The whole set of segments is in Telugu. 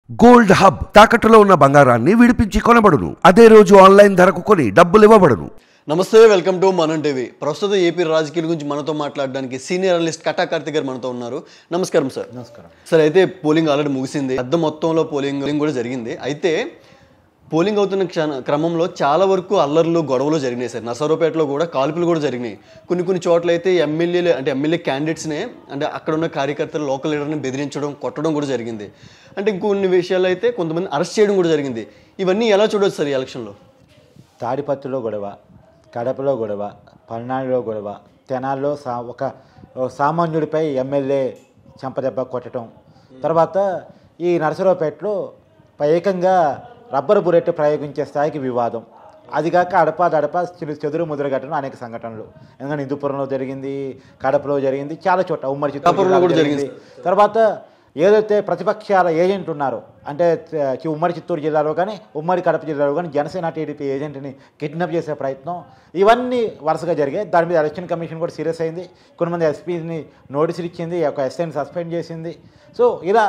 గోల్డ్ హబ్ తాకట్టులో ఉన్న బంగారాన్ని విడిపించి కొనబడును. అదే రోజు ఆన్లైన్ ధరకు కొని డబ్బులు ఇవ్వబడును. నమస్తే, వెల్కమ్ టు మనం టీవీ. ప్రస్తుతం ఏపీ రాజకీయాల గురించి మనతో మాట్లాడడానికి సీనియర్ అనలిస్ట్ కటా కార్తిక్ గారు మనతో ఉన్నారు. నమస్కారం సార్. నమస్కారం సార్. అయితే పోలింగ్ ఆల్రెడీ ముగిసింది, పెద్ద మొత్తంలో పోలింగ్ కూడా జరిగింది. అయితే పోలింగ్ అవుతున్న క్రమంలో చాలా వరకు అల్లర్లు, గొడవలు జరిగినాయి సార్. నర్సరావుపేటలో కూడా కాల్పులు కూడా జరిగినాయి. కొన్ని చోట్ల అయితే ఎమ్మెల్యే క్యాండిడేట్స్నే అంటే అక్కడ ఉన్న కార్యకర్తలు, లోకల్ లీడర్ని బెదిరించడం, కొట్టడం కూడా జరిగింది. అంటే ఇంకొన్ని విషయాలు అయితే కొంతమంది అరెస్ట్ చేయడం కూడా జరిగింది. ఇవన్నీ ఎలా చూడవచ్చు సార్ ఈ ఎలక్షన్లో? తాడిపత్రిలో గొడవ, కడపలో గొడవ, పల్నాడులో గొడవ, తెనాల్లో ఒక సామాన్యుడిపై ఎమ్మెల్యే చెంపదెబ్బ కొట్టడం, తర్వాత ఈ నర్సరావుపేటలో ఏకంగా రబ్బర్ బుల్లెట్ ప్రయోగించే స్థాయికి వివాదం, అదిగాక అడప చెదురు ముద్రగట్టడం అనేక సంఘటనలు. ఎందుకంటే హిందూపురంలో జరిగింది, కడపలో జరిగింది, చాలా చోట్ల ఉమ్మడి చిత్తూరు కూడా జరిగింది. తర్వాత ఏదైతే ప్రతిపక్షాల ఏజెంట్ ఉన్నారో, అంటే ఉమ్మడి చిత్తూరు జిల్లాలో కానీ ఉమ్మడి కడప జిల్లాలో కానీ జనసేన టీడీపీ ఏజెంట్ని కిడ్నాప్ చేసే ప్రయత్నం, ఇవన్నీ వరుసగా జరిగాయి. దాని మీద ఎలక్షన్ కమిషన్ కూడా సీరియస్ అయింది. కొంతమంది ఎస్పీని నోటీసులు ఇచ్చింది, ఒక ఎస్ఐని సస్పెండ్ చేసింది. సో ఇలా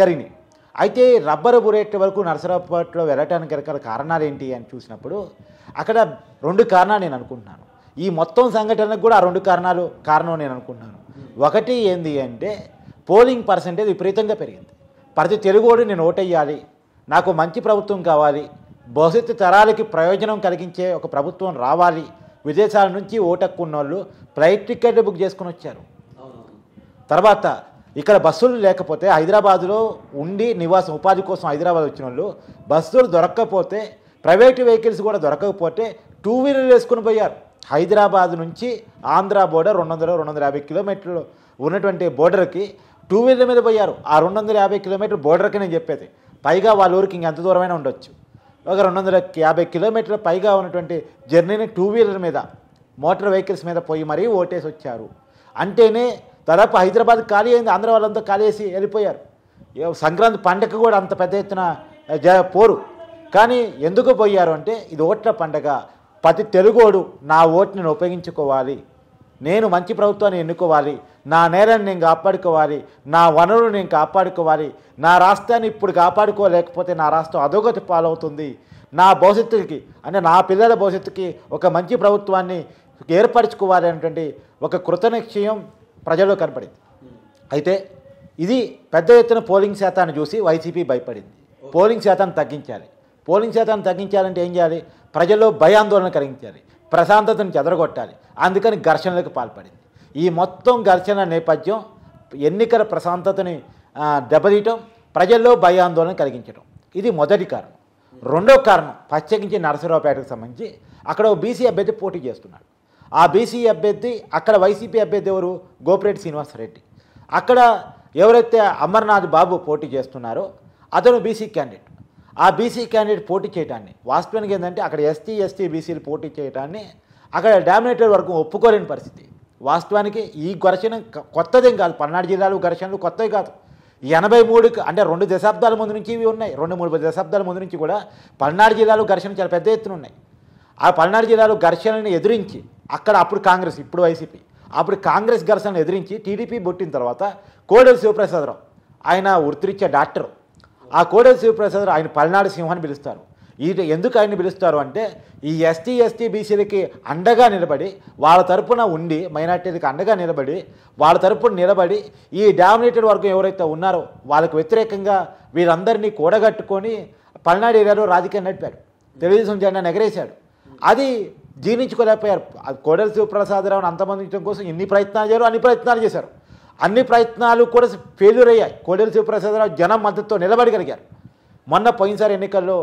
జరిగినాయి. అయితే రబ్బర్ బుల్లెట్ వరకు నర్సరావుపేటలో వెళ్ళటానికి రకాల కారణాలు ఏంటి అని చూసినప్పుడు అక్కడ రెండు కారణాలు నేను అనుకుంటున్నాను. ఈ మొత్తం సంఘటనకు కూడా ఆ రెండు కారణం నేను అనుకుంటున్నాను. ఒకటి ఏంది అంటే పోలింగ్ పర్సెంటేజ్ విపరీతంగా పెరిగింది. ప్రతి తెలుగోడు నేను ఓటేయాలి, నాకు మంచి ప్రభుత్వం కావాలి, భవిష్యత్తు తరాలకి ప్రయోజనం కలిగించే ఒక ప్రభుత్వం రావాలి, విదేశాల నుంచి ఓటక్కున్న వాళ్ళు ఫ్లైట్ టికెట్లు బుక్ చేసుకుని వచ్చారు. తర్వాత ఇక్కడ బస్సులు లేకపోతే హైదరాబాదులో ఉండి నివాసం ఉపాధి కోసం హైదరాబాద్ వచ్చిన వాళ్ళు బస్సులు దొరక్కపోతే, ప్రైవేటు వెహికల్స్ కూడా దొరకకపోతే టూ వీలర్లు వేసుకుని పోయారు. హైదరాబాద్ నుంచి ఆంధ్ర బోర్డర్ 200-250 కిలోమీటర్లు ఉన్నటువంటి బోర్డర్కి టూ వీలర్ మీద పోయారు. ఆ 250 కిలోమీటర్ల బోర్డర్కి నేను చెప్పేది, పైగా వాళ్ళ ఊరికి ఇంకెంత దూరమైనా ఉండొచ్చు, ఒక 250 కిలోమీటర్ల పైగా ఉన్నటువంటి జర్నీని టూ వీలర్ మీద, మోటార్ వెహికల్స్ మీద పోయి మరీ ఓటేసి వచ్చారు. అంటేనే దాదాపు హైదరాబాద్ ఖాళీ అయింది, ఆంధ్ర వాళ్ళంతా ఖాళీ చేసి వెళ్ళిపోయారు. సంక్రాంతి పండగ కూడా అంత పెద్ద ఎత్తున పోరు. కానీ ఎందుకు పోయారు అంటే ఇది ఓట్ల పండగ, ప్రతి తెలుగోడు నా ఓటుని ఉపయోగించుకోవాలి, నేను మంచి ప్రభుత్వాన్ని ఎన్నుకోవాలి, నా నేలను నేను కాపాడుకోవాలి, నా వనరులు నేను కాపాడుకోవాలి, నా రాష్ట్రాన్ని ఇప్పుడు కాపాడుకోలేకపోతే నా రాష్ట్రం అధోగతి పాలవుతుంది, నా భవిష్యత్తుకి అంటే నా పిల్లల భవిష్యత్తుకి ఒక మంచి ప్రభుత్వాన్ని ఏర్పరచుకోవాలి అనేటువంటి ఒక కృతనిశ్చయం ప్రజల్లో కనపడింది. అయితే ఇది పెద్ద ఎత్తున పోలింగ్ శాతాన్ని చూసి వైసీపీ భయపడింది. పోలింగ్ శాతాన్ని తగ్గించాలంటే ఏం చేయాలి? ప్రజల్లో భయాందోళన కలిగించాలి, ప్రశాంతతను చెదరగొట్టాలి. అందుకని ఘర్షణలకు పాల్పడింది. ఈ మొత్తం ఘర్షణ నేపథ్యం ఎన్నికల ప్రశాంతతని దెబ్బతీయటం, ప్రజల్లో భయాందోళన కలిగించడం, ఇది మొదటి కారణం. రెండో కారణం ప్రత్యేకించి నర్సరావుపేటకు సంబంధించి అక్కడ ఒక బీసీ అభ్యర్థి పోటీ చేస్తున్నాడు. ఆ బీసీ అభ్యర్థి అక్కడ వైసీపీ అభ్యర్థి ఎవరు? గోపిరెడ్డి శ్రీనివాసరెడ్డి. అక్కడ ఎవరైతే అమర్నాథ్ బాబు పోటీ చేస్తున్నారో అతను బీసీ క్యాండిడేట్. ఆ బీసీ క్యాండిడేట్ పోటీ చేయడాన్ని వాస్తవానికి ఏంటంటే అక్కడ ఎస్టీ బీసీలు పోటీ చేయడాన్ని అక్కడ డామినేటెడ్ వర్గం ఒప్పుకోలేని పరిస్థితి. వాస్తవానికి ఈ ఘర్షణ కొత్తదేం కాదు, పల్నాడు జిల్లాలో ఘర్షణలు కొత్తవి కాదు. 83 అంటే 2 దశాబ్దాల ముందు నుంచి ఇవి ఉన్నాయి. 2-3 దశాబ్దాల ముందు నుంచి కూడా పల్నాడు జిల్లాలో ఘర్షణ చాలా పెద్ద ఎత్తున ఉన్నాయి. ఆ పల్నాడు జిల్లాలో ఘర్షణని ఎదిరించి అక్కడ అప్పుడు కాంగ్రెస్, ఇప్పుడు వైసీపీ, అప్పుడు కాంగ్రెస్ ఘర్షణను ఎదిరించి టీడీపీ పుట్టిన తర్వాత కోడెల శివప్రసాదరావు, ఆయన వృత్తిరీత్యా డాక్టర్, ఆ కోడెల శివప్రసాదరావు ఆయన పల్నాడు సింహాన్ని పిలుస్తారు. ఎందుకు ఆయన్ని పిలుస్తారు అంటే ఈ ఎస్టీ బీసీలకి అండగా నిలబడి, వాళ్ళ తరపున ఉండి, మైనార్టీలకు అండగా నిలబడి, వాళ్ళ తరపున నిలబడి ఈ డామినేటెడ్ వర్గం ఎవరైతే ఉన్నారో వాళ్ళకు వ్యతిరేకంగా వీరందరినీ కూడగట్టుకొని పల్నాడు ఏరియాలో రాజకీయం నడిపాడు, తెలుగుదేశం జెండాను ఎగరేశాడు. అది జీర్ణించుకోలేకపోయారు. కోడెల శివప్రసాదరావుని అంతమందించడం కోసం అన్ని ప్రయత్నాలు చేశారు. అన్ని ప్రయత్నాలు కూడా ఫెయిల్యూర్ అయ్యాయి. కోడెల శివప్రసాదరావు జనం మద్దతుతో నిలబడగలిగారు. మొన్న పోయినసారి ఎన్నికల్లో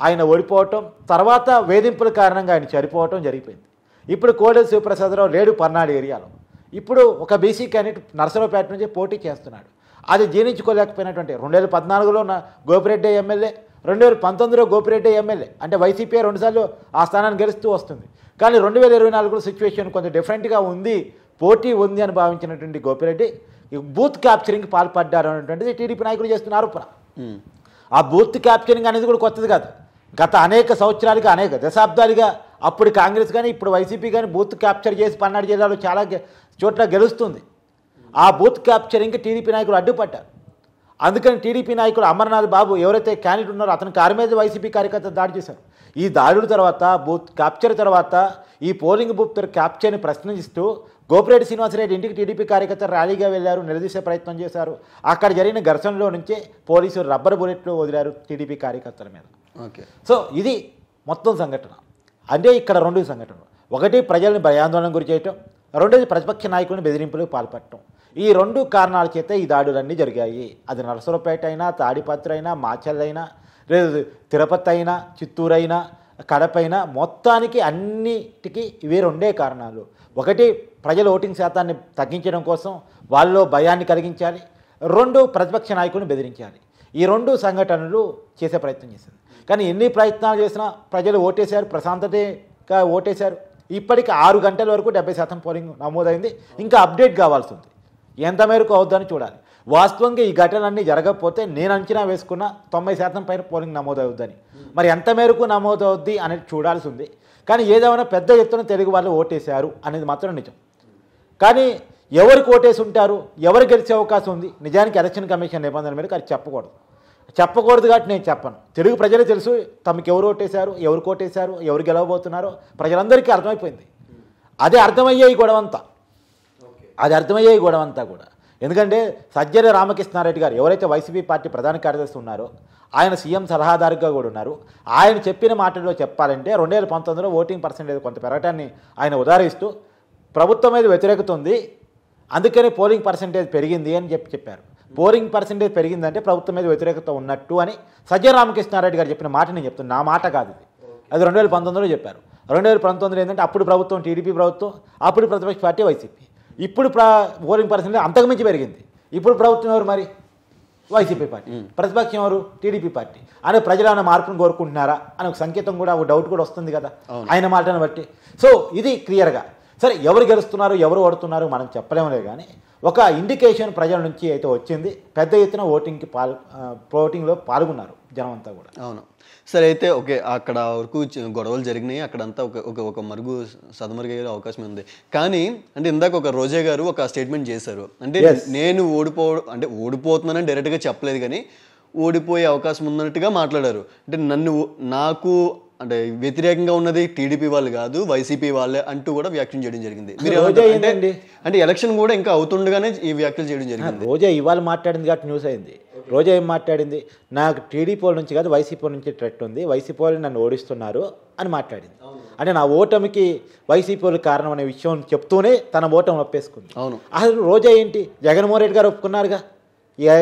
ఆయన ఓడిపోవటం, తర్వాత వేధింపుల కారణంగా ఆయన చనిపోవటం జరిగిపోయింది. ఇప్పుడు కోడెల శివప్రసాదరావు లేడు పల్నాడు ఏరియాలో. ఇప్పుడు ఒక బీసీ క్యాండిడేట్ నర్సరావుపేట నుంచి పోటీ చేస్తున్నాడు. అది జీర్ణించుకోలేకపోయినటువంటి 2014లో గోపిరెడ్డి ఎమ్మెల్యే, 2019లో గోపిరెడ్డి ఎమ్మెల్యే, అంటే వైసీపీ 2 సార్లు ఆ స్థానాన్ని గెలుస్తూ వస్తుంది. కానీ 2024లో సిచ్యువేషన్ కొంచెం డిఫరెంట్గా ఉంది, పోటీ ఉంది అని భావించినటువంటి గోపిరెడ్డి బూత్ క్యాప్చరింగ్కి పాల్పడ్డారు అనేటువంటిది టీడీపీ నాయకులు చేస్తున్న ఆరోపణ. ఆ బూత్ క్యాప్చరింగ్ అనేది కూడా కొత్తది కాదు. గత అనేక సంవత్సరాలుగా, అనేక దశాబ్దాలుగా అప్పుడు కాంగ్రెస్ కానీ ఇప్పుడు వైసీపీ కానీ బూత్ క్యాప్చర్ చేసి పల్నాడు జిల్లాలో చాలా చోట్ల గెలుస్తుంది. ఆ బూత్ క్యాప్చరింగ్కి టీడీపీ నాయకులు అడ్డుపడ్డారు. అందుకని టీడీపీ నాయకుడు అమర్నాథ్ బాబు ఎవరైతే క్యాండిడేట్ ఉన్నారో అతని కారు మీద వైసీపీ కార్యకర్తలు దాడి చేశారు. ఈ దాడుల తర్వాత బూత్ క్యాప్చర్ తర్వాత ఈ పోలింగ్ బూత్ క్యాప్చర్ని ప్రశ్నిస్తూ గోపిరెడ్డి శ్రీనివాసరెడ్డి ఇంటికి టీడీపీ కార్యకర్తలు ర్యాలీగా వెళ్లారు, నిలదీసే ప్రయత్నం చేశారు. అక్కడ జరిగిన ఘర్షణలో నుంచే పోలీసులు రబ్బర్ బుల్లెట్లు వదిలారు టీడీపీ కార్యకర్తల మీద. ఓకే. సో ఇది మొత్తం సంఘటన. అంటే ఇక్కడ రెండు సంఘటనలు, ఒకటి ప్రజల్ని భయాందోళన గురి చేయటం, రెండోది ప్రతిపక్ష నాయకులను బెదిరింపులకు పాల్పడటం. ఈ రెండు కారణాల చేత ఈ దాడులన్నీ జరిగాయి. అది నరసరావుపేట అయినా, తాడిపత్రి అయినా, మాచల్ అయినా, లేదు తిరుపతి అయినా, చిత్తూరు అయినా, కడప అయినా, మొత్తానికి అన్నిటికీ ఇవే రెండే కారణాలు. ఒకటి ప్రజల ఓటింగ్ శాతాన్ని తగ్గించడం కోసం వాళ్ళలో భయాన్ని కలిగించాలి, రెండు ప్రతిపక్ష నాయకులను బెదిరించాలి. ఈ రెండు సంఘటనలు చేసే ప్రయత్నం చేసింది. కానీ ఎన్ని ప్రయత్నాలు చేసినా ప్రజలు ఓటేశారు, ప్రశాంతతగా ఓటేశారు. ఇప్పటికి 6 గంటల వరకు 70% పోలింగ్ నమోదైంది. ఇంకా అప్డేట్ కావాల్సి ఉంది, ఎంత మేరకు అవుద్దని చూడాలి. వాస్తవంగా ఈ ఘటనలన్నీ జరగకపోతే నేను అంచనా వేసుకున్న 90% పైన పోలింగ్ నమోదవుద్దని. మరి ఎంత మేరకు నమోదవుద్ది అనేది చూడాల్సి ఉంది. కానీ ఏదేమైనా పెద్ద ఎత్తున తెలుగు వాళ్ళు ఓటేశారు అనేది మాత్రం నిజం. కానీ ఎవరికి ఓటేసి ఉంటారు, ఎవరు గెలిచే అవకాశం ఉంది, నిజానికి ఎలక్షన్ కమిషన్ నిబంధనల మేరకు అది చెప్పకూడదు కాబట్టి నేను చెప్పను. తెలుగు ప్రజలే తెలుసు తమకు ఎవరు ఓటేశారు, ఎవరు కోటేశారు, ఎవరు గెలవబోతున్నారో ప్రజలందరికీ అర్థమైపోయింది. అదే అర్థమయ్యే ఈ గొడవంతా కూడా. ఎందుకంటే సజ్జల రామకృష్ణారెడ్డి గారు ఎవరైతే వైసీపీ పార్టీ ప్రధాన కార్యదర్శి ఉన్నారో ఆయన సీఎం సలహాదారుగా కూడా ఉన్నారు. ఆయన చెప్పిన మాటల్లో చెప్పాలంటే 2019లో ఓటింగ్ పర్సెంటేజ్ కొంత పెరగటాన్ని ఆయన ఉదాహరిస్తూ ప్రభుత్వం మీద వ్యతిరేకత ఉంది, అందుకని పోలింగ్ పర్సెంటేజ్ పెరిగింది అని చెప్పారు. పోలింగ్ పర్సెంటేజ్ పెరిగిందంటే ప్రభుత్వం మీద వ్యతిరేకత ఉన్నట్టు అని సజ్జల రామకృష్ణారెడ్డి గారు చెప్పిన మాట నేను చెప్తున్నాను. నా మాట కాదు ఇది, అది 2019లో చెప్పారు. 2019 ఏంటంటే అప్పుడు ప్రభుత్వం టీడీపీ ప్రభుత్వం, అప్పుడు ప్రతిపక్ష పార్టీ వైసీపీ. ఇప్పుడు పోలింగ్ పర్సెంటేజ్ అంతకుమించి పెరిగింది. ఇప్పుడు ప్రభుత్వం ఎవరు మరి? YCP party. ప్రతిపక్షం ఎవరు? TDP party. అనే ప్రజలు ఆయన మార్పును కోరుకుంటున్నారా అని ఒక సంకేతం కూడా, ఒక డౌట్ కూడా వస్తుంది కదా ఆయన మాటను బట్టి. సో ఇది క్లియర్గా సరే ఎవరు గెలుస్తున్నారు, ఎవరు ఓడుతున్నారు మనం చెప్పలేములే. కానీ ఒక ఇండికేషన్ ప్రజల నుంచి అయితే వచ్చింది. పెద్ద ఎత్తున ఓటింగ్లో పాల్గొన్నారు జనం అంతా కూడా. అవును. సరే అయితే ఓకే, అక్కడ వరకు గొడవలు జరిగినాయి, అక్కడంతా ఒక మరుగు సదమరుగయ్యే అవకాశం ఉంది. కానీ అంటే ఇందాక ఒక రోజా గారు ఒక స్టేట్మెంట్ చేశారు, అంటే నేను ఓడిపోతున్నానని డైరెక్ట్గా చెప్పలేదు, కానీ ఓడిపోయే అవకాశం ఉన్నట్టుగా మాట్లాడారు. అంటే నాకు అంటే వ్యతిరేకంగా ఉన్నది టీడీపీ వాళ్ళు కాదు వైసీపీ వాళ్ళే అంటూ కూడా వ్యాఖ్యలు చేయడం జరిగింది. అంటే ఎలక్షన్ కూడా ఇంకా అవుతుండగానే ఈ వ్యాఖ్యలు చేయడం జరిగింది. రోజా ఇవాళ మాట్లాడింది కాబట్టి న్యూస్ అయింది. రోజా ఏం మాట్లాడింది? నాకు టీడీపీ వాళ్ళ నుంచి కాదు వైసీపీ నుంచి థ్రెట్ ఉంది, వైసీపీ వాళ్ళు నన్ను ఓడిస్తున్నారు అని మాట్లాడింది. అంటే నా ఓటమికి వైసీపీ వాళ్ళు కారణం అనే విషయం చెప్తూనే తన ఓటమి ఒప్పేసుకుంది. అవును. అసలు రోజా ఏంటి, జగన్మోహన్ రెడ్డి గారు ఒప్పుకున్నారుగా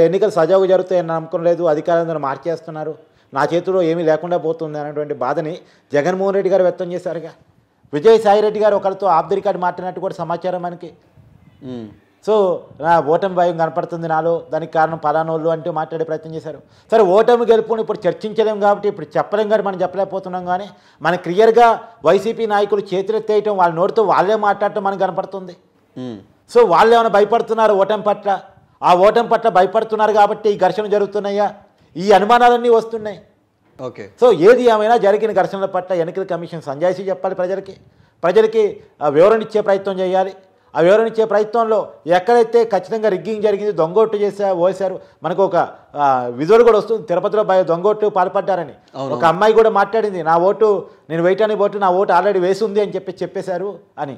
ఎన్నికలు సజావుగా జరుగుతాయని నమ్మకం లేదు, అధికారులందరూ మార్చేస్తున్నారు, నా చేతిలో ఏమీ లేకుండా పోతుంది అనేటువంటి బాధని జగన్మోహన్ రెడ్డి గారు వ్యక్తం చేశారుగా. విజయసాయి రెడ్డి గారు ఒకరితో ఆఫ్ ది రికార్డ్ మాట్లాడినట్టు కూడా సమాచారం మనకి. సో నా ఓటమి భయం కనపడుతుంది నాలో, దానికి కారణం పలానోళ్ళు అంటూ మాట్లాడే ప్రయత్నం చేశారు. సరే ఓటమి గెలుపుని ఇప్పుడు చర్చించలేం కాబట్టి ఇప్పుడు చెప్పలేం కానీ మనం చెప్పలేకపోతున్నాం. కానీ మనకు క్లియర్గా వైసీపీ నాయకులు చేతులెత్తేయటం, వాళ్ళ నోటితో వాళ్ళే మాట్లాడటం మనకు కనపడుతుంది. సో వాళ్ళు ఏమైనా భయపడుతున్నారు ఓటమి పట్ల, ఆ ఓటమి పట్ల భయపడుతున్నారు కాబట్టి ఈ ఘర్షణ జరుగుతున్నాయా, ఈ అనుమానాలన్నీ వస్తున్నాయి. ఓకే. సో ఏది ఏమైనా జరిగిన ఘర్షణల పట్ల ఎన్నికల కమిషన్ సంజాయిషీ చెప్పాలి, ప్రజలకి వివరణ ఇచ్చే ప్రయత్నం చేయాలి. ఆ వివరణ ఇచ్చే ప్రయత్నంలో ఎక్కడైతే ఖచ్చితంగా రిగ్గింగ్ జరిగింది, దొంగోట్టు పోసారు, మనకు ఒక విజువల్ కూడా వస్తుంది. తిరుపతిలో దొంగోట్టు పాల్పడ్డారని ఒక అమ్మాయి కూడా మాట్లాడింది, నా ఓటు నేను వేయటానికి ఓటు నా ఓటు ఆల్రెడీ వేసి ఉంది అని చెప్పేశారు అని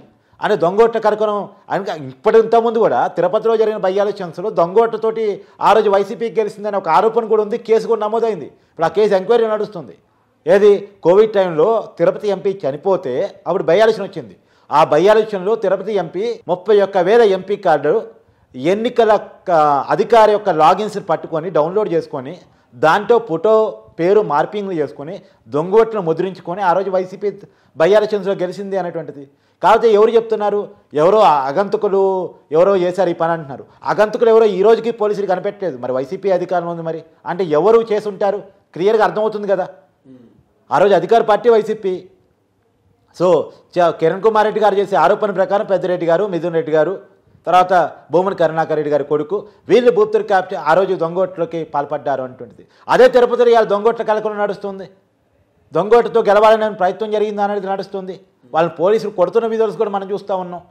దొంగోట్ల కార్యక్రమం. ఇంతకుముందు కూడా తిరుపతిలో జరిగిన బై ఎలక్షన్స్లో దొంగోట్లతోటి ఆ రోజు వైసీపీకి గెలిచిందని ఒక ఆరోపణ కూడా ఉంది, కేసు కూడా నమోదైంది. ఇప్పుడు ఆ కేసు ఎంక్వైరీ నడుస్తుంది. ఏది కోవిడ్ టైంలో తిరుపతి ఎంపీ చనిపోతే అప్పుడు బై ఎలక్షన్ వచ్చింది. ఆ బై ఎలక్షన్లో తిరుపతి ఎంపీ 31,000 ఎంపీ కార్డు ఎన్నికల అధికారి యొక్క లాగిన్స్ పట్టుకొని డౌన్లోడ్ చేసుకొని దాంట్లో ఫోటో పేరు మార్పింగ్లు చేసుకొని దొంగోట్లను ముద్రించుకొని ఆ రోజు వైసీపీ బై ఎలక్షన్స్లో గెలిచింది అనేటువంటిది. కాకపోతే ఎవరు చెప్తున్నారు, ఎవరో అగంతకులు ఎవరో చేశారు ఈ పని అంటున్నారు. అగంతకులు ఎవరో ఈ రోజుకి పోలీసులు కనిపెట్టలేదు. మరి వైసీపీ అధికారంలో ఉంది, మరి అంటే ఎవరు చేసి ఉంటారు క్లియర్గా అర్థమవుతుంది కదా. ఆ రోజు అధికార party YCP. So Kiran Kumar Reddy గారు చేసే ఆరోపణ ప్రకారం పెద్దిరెడ్డి గారు, మిథున్ రెడ్డి గారు, తర్వాత భూమన కరుణాకర్ రెడ్డి గారి కొడుకు వీళ్ళు బూప్తర్ క్యాప్చర్ ఆ రోజు దొంగోట్లకి పాల్పడ్డారు అంటుంటుంది. అదే తిరుపతిలో ఇవాళ దొంగోట్ల కలకలం నడుస్తుంది. దొంగోటతో గెలవాలని ప్రయత్నం జరిగింది అనేది నడుస్తుంది. వాళ్ళని పోలీసులు కొడుతున్న విజువల్స్ కూడా మనం చూస్తూ ఉన్నాం.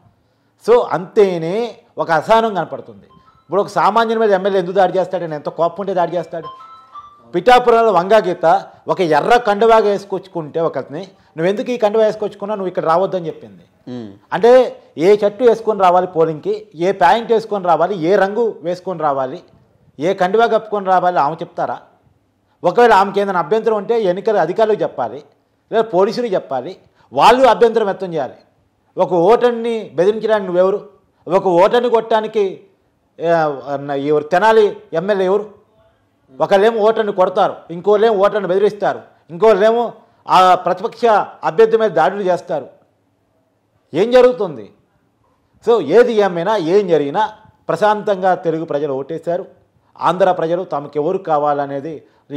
సో అంతేనే ఒక అసహనం కనపడుతుంది. ఇప్పుడు ఒక సామాన్యుని మీద ఎమ్మెల్యే ఎందుకు దాడి చేస్తాడు? నేను ఎంత కోపం ఉంటే దాడి చేస్తాడు? పిఠాపురంలో వంగాగీత ఒక ఎర్ర కండువాగా వేసుకొచ్చుకుంటే ఒకరిని, నువ్వెందుకు ఈ కండువా వేసుకొచ్చుకున్నా, నువ్వు ఇక్కడ రావద్దని చెప్పింది. అంటే ఏ షర్టు వేసుకొని రావాలి పోలింగ్కి, ఏ ప్యాంట్ వేసుకొని రావాలి, ఏ రంగు వేసుకొని రావాలి, ఏ కండువా కప్పుకొని రావాలి ఆమె చెప్తారా? ఒకవేళ ఆమెకి ఏదైనా అభ్యంతరం ఉంటే ఎన్నికల అధికారులకు చెప్పాలి, లేదా పోలీసులకు చెప్పాలి, వాళ్ళు అభ్యంతరం వ్యక్తం చేయాలి. ఒక ఓటర్ని బెదిరించడానికి నువ్వెవరు? ఒక ఓటర్ని కొట్టడానికి ఎవరు? తెనాలి ఎమ్మెల్యే ఎవరు? ఒకళ్ళేమో ఓటర్ని కొడతారు, ఇంకోళ్ళేమో ఓటర్ని బెదిరిస్తారు, ఇంకోళ్ళేమో ఆ ప్రతిపక్ష అభ్యర్థి మీద దాడులు చేస్తారు. ఏం జరుగుతుంది? సో ఏది ఏమైనా ఏం జరిగినా ప్రశాంతంగా తెలుగు ప్రజలు ఓటేశారు. ఆంధ్ర ప్రజలు తమకు ఎవరు కావాలనేది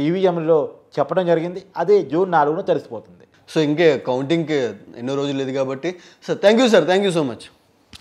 ఈవీఎంలో చెప్పడం జరిగింది. అది జూన్ 4న తెలిసిపోతుంది. సో ఇంకే కౌంటింగ్కి ఎన్నో రోజులు లేదు కాబట్టి. Sir thank you so much.